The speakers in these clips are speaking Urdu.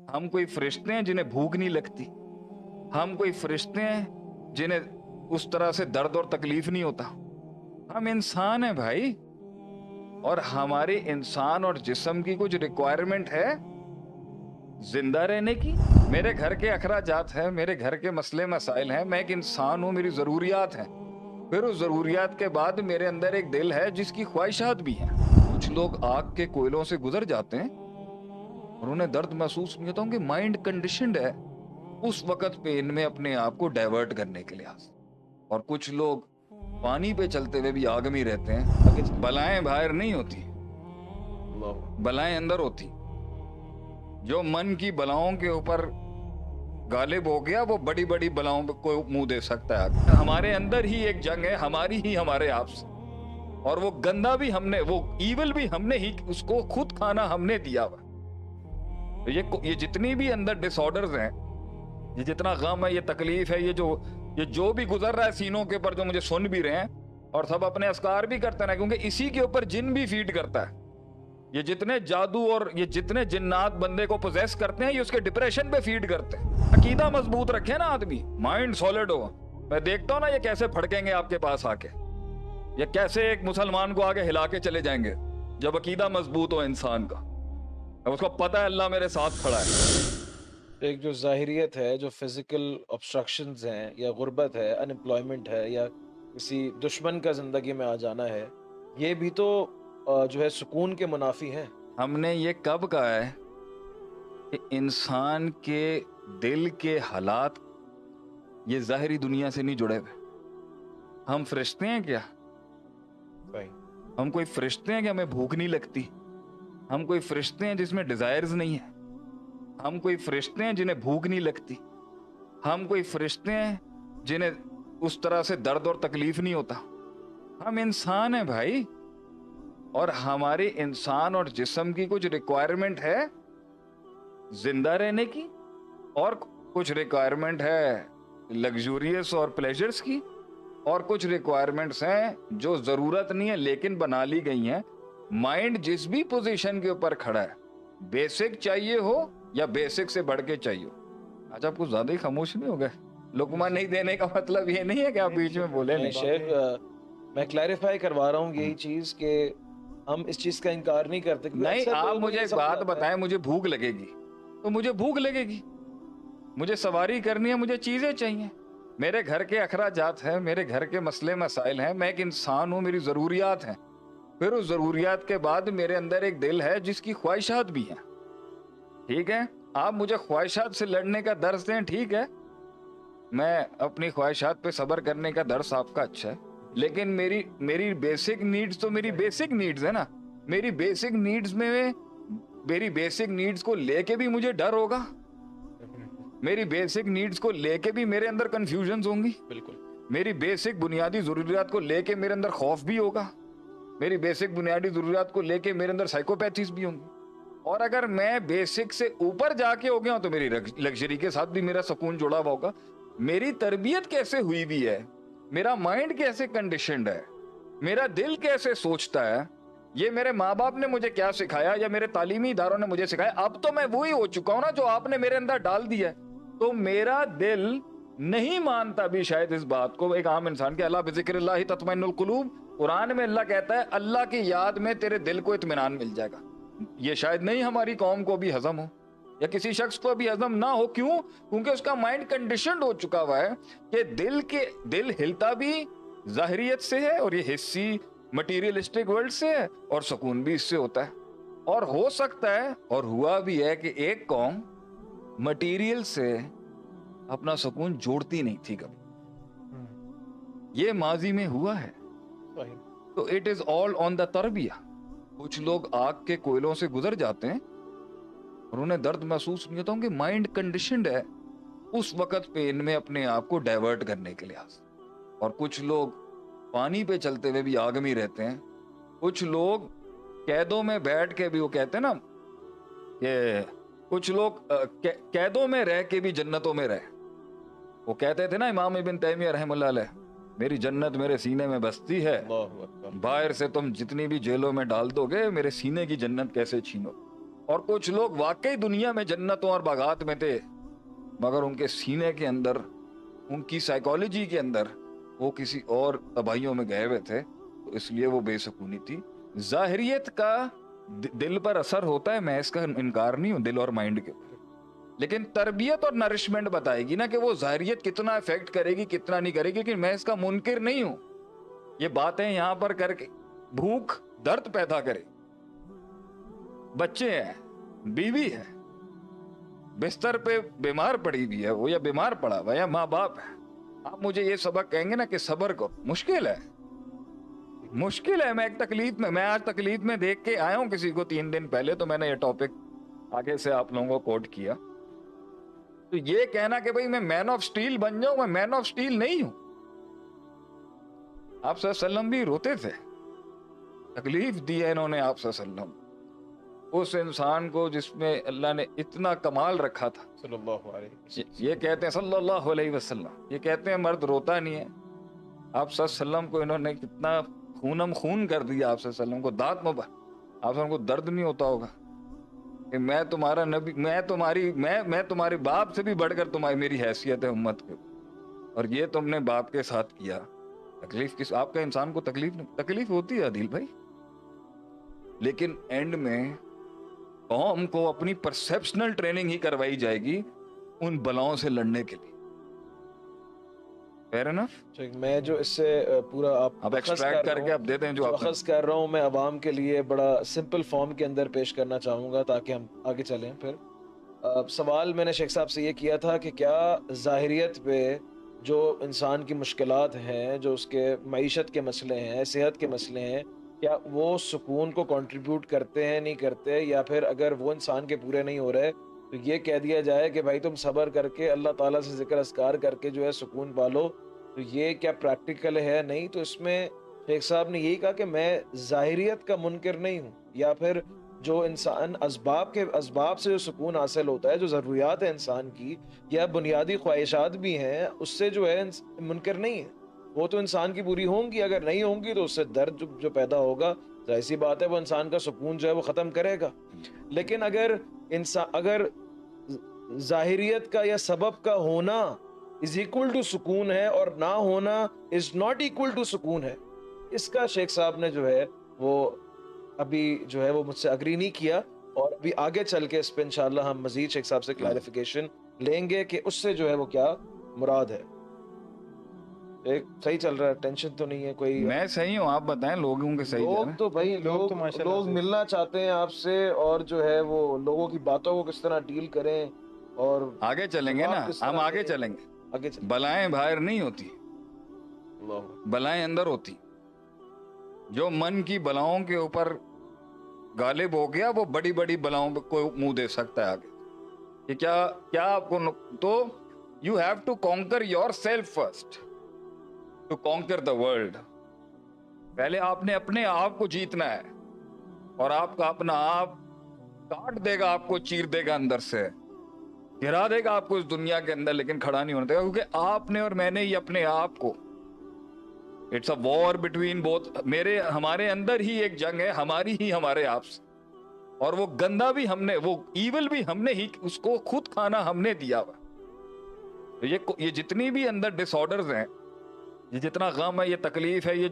ہم کوئی فرشتے ہیں جنہیں بھوک نہیں لگتی؟ ہم کوئی فرشتے ہیں جنہیں اس طرح سے درد اور تکلیف نہیں ہوتا؟ ہم انسان ہیں بھائی، اور ہمارے انسان اور جسم کی کچھ ریکوائرمنٹ ہے زندہ رہنے کی. میرے گھر کے اخراجات ہیں، میرے گھر کے مسئلے مسائل ہیں، میں ایک انسان ہوں، میری ضروریات ہیں. پھر اس ضروریات کے بعد میرے اندر ایک دل ہے جس کی خواہشات بھی ہیں. کچھ لوگ آگ کے کوئلوں سے گزر جاتے ہیں اور انہیں درد محسوس نہیں ہوتا، کہ مائنڈ کنڈیشنڈ ہے اس وقت پہ ان میں اپنے آپ کو ڈائیورٹ کرنے کے لحاظ. اور کچھ لوگ پانی پہ چلتے ہوئے بھی آگ میں رہتے ہیں. بلائیں باہر نہیں ہوتی، بلائیں اندر ہوتی. جو من کی بلاؤں کے اوپر غالب ہو گیا وہ بڑی بڑی بلاؤں کو منہ دے سکتا ہے. ہمارے اندر ہی ایک جنگ ہے، ہماری ہی ہمارے آپ سے، اور وہ گندا بھی ہم نے، وہ ایول بھی ہم نے ہی اس کو خود کھانا ہم نے دیا ہوا. یہ جتنی بھی اندر ڈس آرڈرز ہیں، یہ جتنا غم ہے، یہ تکلیف ہے، یہ جو بھی گزر رہا ہے سینوں کے اوپر، جو مجھے سن بھی رہے ہیں اور سب اپنے اذکار بھی کرتے ہیں، کیونکہ اسی کے اوپر جن بھی فیڈ کرتا ہے. یہ جتنے جادو اور یہ جتنے جنات بندے کو پوزیس کرتے ہیں، یہ اس کے ڈپریشن پہ فیڈ کرتے ہیں. عقیدہ مضبوط رکھے نا آدمی، مائنڈ سالڈ ہو. میں دیکھتا ہوں نا یہ کیسے پھڑکیں گے آپ کے پاس آ کے، یہ کیسے ایک مسلمان کو آگے ہلا کے چلے جائیں گے جب عقیدہ مضبوط ہو انسان کا. اب اس کو پتہ ہے اللہ میرے ساتھ کھڑا ہے. ایک جو ظاہریت ہے، جو فزیکل obstructions ہیں، یا غربت ہے، ان امپلائمنٹ ہے، یا کسی دشمن کا زندگی میں آ جانا ہے، یہ بھی تو جو ہے سکون کے منافی ہیں. ہم نے یہ کب کہا ہے کہ انسان کے دل کے حالات یہ ظاہری دنیا سے نہیں جڑے ہوئے؟ ہم فرشتے ہیں کیا؟ ہم کوئی فرشتے ہیں کہ ہمیں بھوک نہیں لگتی؟ ہم کوئی فرشتے ہیں جس میں ڈیزائرز نہیں ہیں؟ ہم کوئی فرشتے ہیں جنہیں بھوک نہیں لگتی؟ ہم کوئی فرشتے ہیں جنہیں اس طرح سے درد اور تکلیف نہیں ہوتا؟ ہم انسان ہیں بھائی، اور ہمارے انسان اور جسم کی کچھ ریکوائرمنٹ ہے زندہ رہنے کی، اور کچھ ریکوائرمنٹ ہے لگزوریس اور پلیجرز کی، اور کچھ ریکوائرمنٹس ہیں جو ضرورت نہیں ہے لیکن بنا لی گئی ہیں. مائنڈ جس بھی پوزیشن کے اوپر کھڑا ہے، بیسک چاہیے ہو یا بیسک سے بڑھ کے چاہیے ہو. آج آپ کچھ زیادہ ہی خاموش نہیں ہو گئے؟ لقمہ نہیں دینے کا مطلب یہ نہیں ہے کہ آپ بیچ میں بولے نہیں. شیخ میں کلیریفائی کروا رہا ہوں یہی چیز کہ ہم اس چیز کا انکار نہیں کرتے. نہیں، آپ مجھے ایک بات بتائیں، مجھے بھوک لگے گی تو مجھے بھوک لگے گی، مجھے سواری کرنی ہے، مجھے چیزیں چاہیے، میرے گھر کے اخراجات ہیں، میرے گھر کے مسئلے مسائل ہیں، میں ایک انسان ہوں، میری ضروریات ہیں. پھر اس ضروریات کے بعد میرے اندر ایک دل ہے جس کی خواہشات بھی ہیں. ٹھیک ہے، آپ مجھے خواہشات سے لڑنے کا درس دیں، ٹھیک ہے، میں اپنی خواہشات پہ صبر کرنے کا درس آپ کا اچھا ہے، لیکن میری بیسک نیڈز تو میری بیسک نیڈز ہے نا. میری بیسک نیڈز میں میری بیسک نیڈز کو لے کے بھی مجھے ڈر ہوگا، میری بیسک نیڈز کو لے کے بھی میرے اندر کنفیوژنز ہوں گی، بالکل میری بیسک بنیادی ضروریات کو لے کے میرے اندر خوف بھی ہوگا، میری بیسک بنیادی ضروریات کو لے کے میرے اندر سائیکوپیتھیز بھی ہوں گی. اور اگر میں بیسک سے اوپر جا کے ہو گیا ہوں تو میری لگژری کے ساتھ بھی میرا سکون جڑا ہوا ہوگا. میری تربیت کیسے ہوئی بھی ہے، میرا مائنڈ کیسے کنڈیشنڈ ہے، میرا دل کیسے سوچتا ہے، یہ میرے ماں باپ نے مجھے کیا سکھایا یا میرے تعلیمی اداروں نے مجھے سکھایا، اب تو میں وہی ہو چکا ہوں نا جو آپ نے میرے اندر ڈال دیا ہے. تو میرا دل نہیں مانتا بھی شاید اس بات کو، ایک عام انسان کے اللہ بذکر اللہ تطمئن القلوب، قرآن میں اللہ کہتا ہے اللہ کی یاد میں تیرے دل کو اطمینان مل جائے گا. یہ شاید نہیں ہماری قوم کو بھی ہضم ہو یا کسی شخص کو بھی ہضم نہ ہو. کیوں؟ کیونکہ اس کا مائنڈ کنڈیشنڈ ہو چکا ہوا ہے کہ دل ہلتا بھی ظاہریت سے ہے، اور یہ حصی مٹیریلسٹک ورلڈ سے ہے، اور سکون بھی اس سے ہوتا ہے. اور ہو سکتا ہے اور ہوا بھی ہے کہ ایک قوم مٹیریل سے اپنا سکون جوڑتی نہیں تھی کبھی، یہ ماضی میں ہوا ہے. تو اٹ از آل آن دا تربیہ. کچھ لوگ آگ کے کوئلوں سے گزر جاتے ہیں اور انہیں درد محسوس نہیں ہوتا، کہ مائنڈ کنڈیشنڈ ہے اس وقت پہ ان میں اپنے آپ کو ڈائیورٹ کرنے کے لحاظ. اور کچھ لوگ پانی پہ چلتے ہوئے بھی آگ میں رہتے ہیں. کچھ لوگ قیدوں میں بیٹھ کے بھی، وہ کہتے ہیں نا کہ کچھ لوگ قیدوں میں رہ کے بھی جنتوں میں رہے. وہ کہتے تھے نا امام ابن تیمیہ رحمہ اللہ علیہ، میری جنت میرے سینے میں بستی ہے، باہر سے تم جتنی بھی جیلوں میں ڈال دو گے میرے سینے کی جنت کیسے چھینو. اور کچھ لوگ واقعی دنیا میں جنتوں اور باغات میں تھے، مگر ان کے سینے کے اندر، ان کی سائیکالوجی کے اندر وہ کسی اور تباہیوں میں گئے ہوئے تھے، تو اس لیے وہ بے سکونی تھی۔ ظاہریت کا دل پر اثر ہوتا ہے، میں اس کا انکار نہیں ہوں، دل اور مائنڈ کے اوپر، لیکن تربیت اور نرشمنٹ بتائے گی نا کہ وہ ظاہریت کتنا افیکٹ کرے گی، کتنا نہیں کرے گی، لیکن میں اس کا منکر نہیں ہوں۔ یہ باتیں یہاں پر کر کے بھوک درد پیدا کرے، بچے ہیں، بیوی ہے، بستر پہ بیمار پڑی ہوئی ہے وہ، یا بیمار پڑا ہوا، یا ماں باپ ہے، آپ مجھے یہ سبق کہیں گے نا کہ صبر کرو، مشکل ہے، مشکل ہے۔ میں آج تکلیف میں دیکھ کے آیا ہوں کسی کو 3 دن پہلے، تو میں نے یہ ٹاپک آگے سے آپ لوگوں کو کوٹ کیا۔ تو یہ کہنا کہ بھئی میں مین آف سٹیل بن جاؤں، میں مین آف سٹیل نہیں ہوں۔ آپ صلی اللہ علیہ وسلم بھی روتے تھے، تکلیف دی ہے انہوں نے آپ صلی اللہ علیہ وسلم اس انسان کو جس میں اللہ نے اتنا کمال رکھا تھا۔ صلی اللہ علیہ وسلم. یہ کہتے ہیں صلی اللہ علیہ وسلم، یہ کہتے ہیں مرد روتا نہیں ہے۔ آپ صلی اللہ علیہ وسلم کو انہوں نے کتنا خونم خون کر دیا، آپ صلی اللہ علیہ وسلم کو دانت مبر، آپ صلی اللہ علیہ وسلم کو درد نہیں ہوتا ہوگا کہ میں تمہارا نبی، میں تمہارے باپ سے بھی بڑھ کر تمہاری میری حیثیت ہے امت کے، اور یہ تم نے باپ کے ساتھ کیا۔ تکلیف کس آپ کا انسان کو تکلیف ہوتی ہے عادل بھائی، لیکن اینڈ میں قوم کو اپنی پرسپشنل ٹریننگ ہی کروائی جائے گی ان بلاؤں سے لڑنے کے لیے۔ Fair enough? میں جو اس سے پورا اب ایکسٹریکٹ کر کے اب دے دیں جو آپ اخذ کر رہا ہوں، میں عوام کے لیے بڑا سمپل فارم کے اندر پیش کرنا چاہوں گا تاکہ ہم آگے چلیں۔ پھر سوال میں نے شیخ صاحب سے یہ کیا تھا کہ کیا ظاہریت پہ جو انسان کی مشکلات ہیں، جو اس کے معیشت کے مسئلے ہیں، صحت کے مسئلے ہیں، کیا وہ سکون کو کنٹریبیوٹ کرتے ہیں، نہیں کرتے، یا پھر اگر وہ انسان کے پورے نہیں ہو رہے تو یہ کہہ دیا جائے کہ بھائی تم صبر کر کے اللہ تعالیٰ سے ذکر اذکار کر کے جو ہے سکون پالو، تو یہ کیا پریکٹیکل ہے؟ نہیں تو اس میں شیخ صاحب نے یہی کہا کہ میں ظاہریت کا منکر نہیں ہوں، یا پھر جو انسان اسباب سے جو سکون حاصل ہوتا ہے، جو ضروریات ہے انسان کی یا بنیادی خواہشات بھی ہیں، اس سے جو ہے منکر نہیں ہے، وہ تو انسان کی پوری ہوں گی، اگر نہیں ہوں گی تو اس سے درد جو پیدا ہوگا، ظاہر سی بات ہے وہ انسان کا سکون جو ہے وہ ختم کرے گا۔ لیکن اگر ظاہریت کا یا سبب کا ہونا از اکول ٹو سکون ہے اور نہ ہونا از ناٹ اکول ٹو سکون ہے، اس کا شیخ صاحب نے جو ہے وہ ابھی جو ہے وہ مجھ سے اگری نہیں کیا، اور ابھی آگے چل کے اس پہ انشاءاللہ ہم مزید شیخ صاحب سے کلیریفیکیشن لیں گے کہ اس سے جو ہے وہ کیا مراد ہے۔ ایک صحیح چل رہا ہے، ٹینشن تو نہیں ہے کوئی؟ میں صحیح ہوں، آپ بتائیں لوگوں کے صحیح لوگ تو بھائی لوگ ملنا چاہتے ہیں آپ سے، اور جو ہے وہ لوگوں کی باتوں کو کس طرح ڈیل کریں، اور آگے چلیں گے نا، ہم آگے چلیں گے۔ آگے چلیں۔ بلائیں باہر نہیں ہوتی، بلائیں اندر ہوتی۔ جو من کی بلاؤں کے اوپر غالب ہو گیا وہ بڑی بڑی بلاؤں کو منہ دے سکتا ہے آگے۔ کہ کیا آپ کو تو you have to conquer yourself first to conquer the world. پہلے آپ نے اپنے آپ کو جیتنا ہے، اور آپ کا اپنا آپ کاٹ دے گا، آپ کو چیر دے گا اندر سے، گرا دے گا آپ کو اس دنیا کے اندر، لیکن کھڑا نہیں ہونے دے گا، کیونکہ آپ نے اور میں نے ہی اپنے آپ کو، it's a war between both, ہمارے اندر ہی ایک جنگ ہے، ہماری ہی ہمارے آپ سے، اور وہ گندا بھی ہم نے، وہ ایول بھی ہم نے ہی، اس کو خود کھانا ہم نے دیا ہوا۔ یہ جتنی بھی اندر ڈس آرڈرز ہیں، یہ جتنا غم ہے، یہ تکلیف ہے، یہ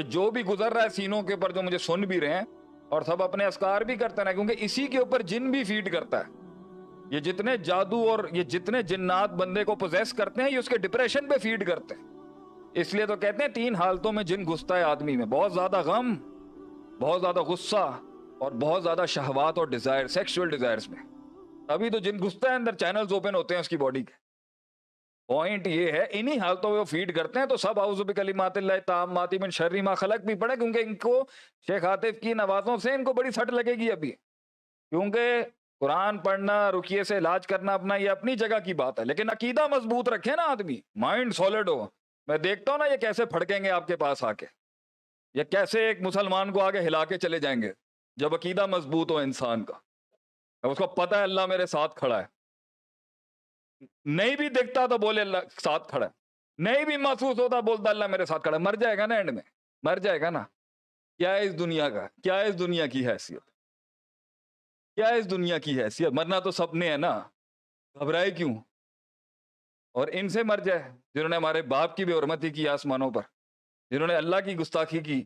جو بھی گزر رہا ہے سینوں کے اوپر، جو مجھے سن بھی رہے ہیں اور سب اپنے اذکار بھی کرتے ہیں، کیونکہ اسی کے اوپر جن بھی فیڈ کرتا ہے۔ یہ جتنے جادو اور یہ جتنے جنات بندے کو پوزیس کرتے ہیں، یہ اس کے ڈپریشن پہ فیڈ کرتے ہیں۔ اس لیے تو کہتے ہیں 3 حالتوں میں جن گھستا ہے آدمی میں، بہت زیادہ غم، بہت زیادہ غصہ، اور بہت زیادہ شہوات اور ڈیزائر، سیکسول ڈیزائرز میں۔ ابھی تو جن گھستا ہے اندر، چینلز اوپن ہوتے ہیں اس کی باڈی کے۔ پوائنٹ یہ ہے انہی حالتوں میں وہ فیڈ کرتے ہیں، تو سب اعوذ بکلمات اللہ التامات من شر ما خلق بھی پڑھے، کیونکہ ان کو شیخ عاطف کی نوازوں سے ان کو بڑی سٹ لگے گی ابھی، کیونکہ قرآن پڑھنا، رقیے سے علاج کرنا اپنا، یہ اپنی جگہ کی بات ہے، لیکن عقیدہ مضبوط رکھے نا آدمی، مائنڈ سالڈ ہو۔ میں دیکھتا ہوں نا یہ کیسے پھڑکیں گے آپ کے پاس آ کے، یہ کیسے ایک مسلمان کو آگے ہلا کے چلے جائیں گے جب عقیدہ مضبوط ہو انسان کا، اب اس کو پتہ ہے اللہ میرے ساتھ کھڑا ہے، نہیں بھی دیکھتا تو بولے اللہ ساتھ کھڑا ہے، نہیں بھی محسوس ہوتا بولتا اللہ میرے ساتھ کھڑا ہے، مر جائے گا نا اینڈ میں، مر جائے گا نا۔ کیا ہے اس دنیا کا، کیا ہے اس دنیا کی حیثیت؟ کیا ہے اس دنیا کی حیثیت؟ مرنا تو سب نے ہے نا، گھبرائے کیوں؟ اور ان سے مر جائے جنہوں نے ہمارے باپ کی بے حرمتی کی آسمانوں پر، جنہوں نے اللہ کی گستاخی کی،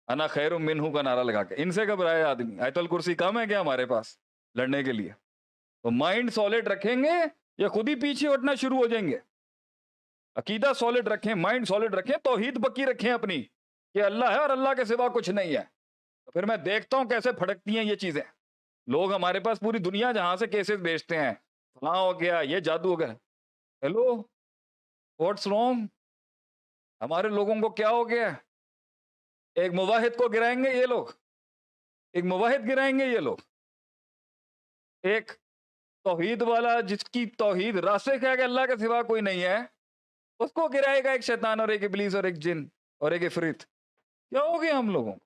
انا خیر منہ کا نعرہ لگا کے، ان سے گھبرائے آدمی؟ آیت الکرسی کم ہے کیا ہمارے پاس لڑنے کے لیے؟ تو مائنڈ سالڈ رکھیں گے یا خود ہی پیچھے ہٹنا شروع ہو جائیں گے؟ عقیدہ سالڈ رکھیں، مائنڈ سالڈ رکھیں، توحید پکی رکھیں اپنی کہ اللہ ہے اور اللہ کے سوا کچھ نہیں ہے. تو پھر میں دیکھتا ہوں کیسے پھٹکتی ہیں یہ چیزیں. لوگ ہمارے پاس پوری دنیا جہاں سے کیسز بیچتے ہیں، فلاں ہو گیا، یہ جادو ہو گیا. Hello, what's wrong? ہمارے لوگوں کو کیا ہو گیا؟ ایک موحد کو گرائیں گے یہ لوگ، ایک موحد گرائیں گے یہ لوگ، ایک توحید والا جس کی توحید راسخ ہے کہ اللہ کے سوا کوئی نہیں ہے، اس کو گرائے گا ایک شیطان اور ایک ابلیس اور ایک جن اور ایک عفریت. کیا ہو گیا ہم لوگوں کو؟